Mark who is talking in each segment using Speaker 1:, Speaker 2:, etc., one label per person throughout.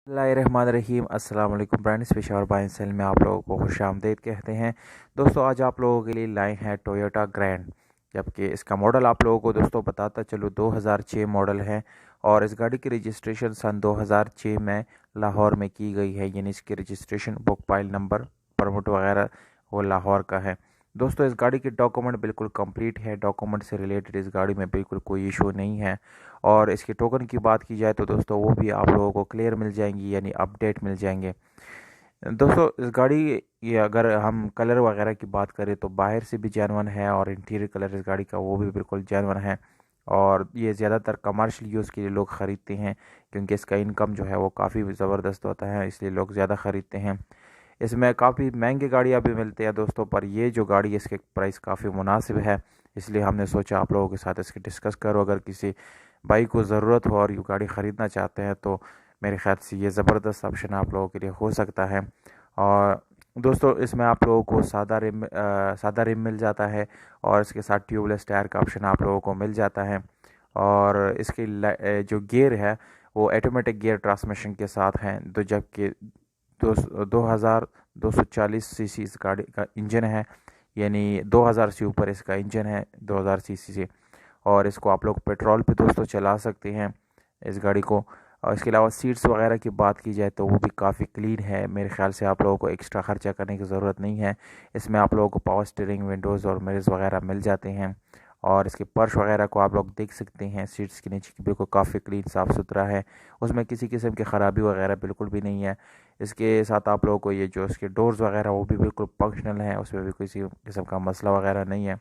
Speaker 1: बिस्मिल्लाहिर्रहमानिर्रहीम अस्सलाम वालेकुम फ्रेंड्स, पेशावर बाय सेल में आप लोगों को खुशामदीद कहते हैं। दोस्तों आज आप लोगों के लिए लाए हैं टोयोटा ग्रैंड, जबकि इसका मॉडल आप लोगों को दोस्तों बताता चलो 2006 मॉडल है। और इस गाड़ी की रजिस्ट्रेशन सन 2006 में लाहौर में की गई है, यानी इसकी registration book file number permit वगैरह वो लाहौर का है। दोस्तों इस गाड़ी के डॉक्यूमेंट बिल्कुल कंप्लीट है, डॉक्यूमेंट से रिलेटेड इस गाड़ी में बिल्कुल कोई इशू नहीं है। और इसके टोकन की बात की जाए तो दोस्तों वो भी आप लोगों को क्लियर मिल जाएंगी, यानी अपडेट मिल जाएंगे। दोस्तों इस गाड़ी ये अगर हम कलर वगैरह की बात करें तो बाहर से भी जेनवन है और इंटीरियर कलर इस गाड़ी का वो भी बिल्कुल जेनवन है। और ये ज़्यादातर कमर्शियल यूज़ के लिए लोग ख़रीदते हैं, क्योंकि इसका इनकम जो है वो काफ़ी ज़बरदस्त होता है, इसलिए लोग ज़्यादा ख़रीदते हैं। इसमें काफ़ी महंगी गाड़ियाँ भी मिलती हैं दोस्तों, पर ये जो गाड़ी है इसके प्राइस काफ़ी मुनासिब है, इसलिए हमने सोचा आप लोगों के साथ इसकी डिस्कस करो। अगर किसी भाई को ज़रूरत हो और ये गाड़ी ख़रीदना चाहते हैं तो मेरे ख्याल से ये ज़बरदस्त ऑप्शन आप लोगों के लिए हो सकता है। और दोस्तों इसमें आप लोगों को सादा रिम मिल जाता है, और इसके साथ ट्यूबलेस टायर का ऑप्शन आप लोगों को मिल जाता है। और इसकी जो गियर है वो ऑटोमेटिक गियर ट्रांसमिशन के साथ हैं, तो जबकि 2240 सीसी इस गाड़ी का इंजन है, यानी 2000 से ऊपर इसका इंजन है 2000 सीसी से। और इसको आप लोग पेट्रोल पे दोस्तों चला सकते हैं इस गाड़ी को। और इसके अलावा सीट्स वगैरह की बात की जाए तो वो भी काफ़ी क्लीन है, मेरे ख्याल से आप लोगों को एक्स्ट्रा ख़र्चा करने की ज़रूरत नहीं है। इसमें आप लोगों को पावर स्टीयरिंग, विंडोज़ और मिरर्स वगैरह मिल जाते हैं। और इसके पर्श वगैरह को आप लोग देख सकते हैं, सीट्स के नीचे की बिल्कुल काफ़ी क्लीन साफ़ सुथरा है, उसमें किसी किस्म की ख़राबी वगैरह बिल्कुल भी नहीं है। इसके साथ आप लोगों को ये जो इसके डोर्स वगैरह वो भी बिल्कुल फंक्शनल हैं, उसमें भी किसी किस्म का मसला वगैरह नहीं है।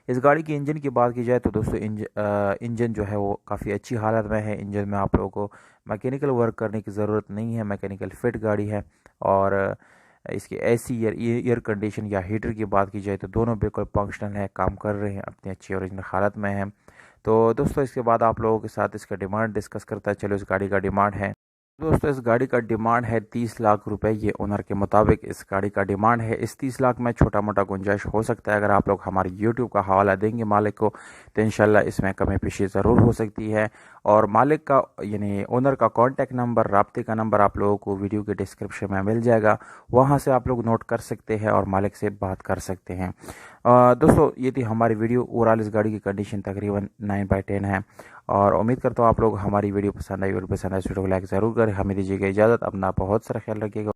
Speaker 1: इस गाड़ी की इंजन की बात की जाए तो दोस्तों इंजन जो है वो काफ़ी अच्छी हालत में है। इंजन में आप लोगों को मैकेनिकल वर्क करने की ज़रूरत नहीं है, मैकेनिकल फिट गाड़ी है। और इसकी एसी एयर कंडीशन या हीटर की बात की जाए तो दोनों बिल्कुल फंक्शनल है, काम कर रहे हैं, अपनी अच्छी ओरिजिनल हालत में है। तो दोस्तों इसके बाद आप लोगों के साथ इसका डिमांड डिस्कस करता है। चलो इस गाड़ी का डिमांड है दोस्तों, इस गाड़ी का डिमांड है 30 लाख रुपए। ये ओनर के मुताबिक इस गाड़ी का डिमांड है। इस 30 लाख में छोटा मोटा गुंजाइश हो सकता है, अगर आप लोग हमारे यूट्यूब का हवाला देंगे मालिक को तो इंशाल्लाह इसमें कमी पेशी ज़रूर हो सकती है। और मालिक का यानी ओनर का कॉन्टैक्ट नंबर, राब्ते का नंबर आप लोगों को वीडियो के डिस्क्रिप्शन में मिल जाएगा, वहाँ से आप लोग नोट कर सकते हैं और मालिक से बात कर सकते हैं। दोस्तों ये थी हमारी वीडियो। ओवरऑल इस गाड़ी की कंडीशन तकरीबन 9/10 है, और उम्मीद करता हूँ आप लोग हमारी वीडियो पसंद आई, और पसंद आए वीडियो को लाइक ज़रूर करें। हमें दीजिएगा इजाज़त, अपना बहुत सारा ख्याल रखिएगा।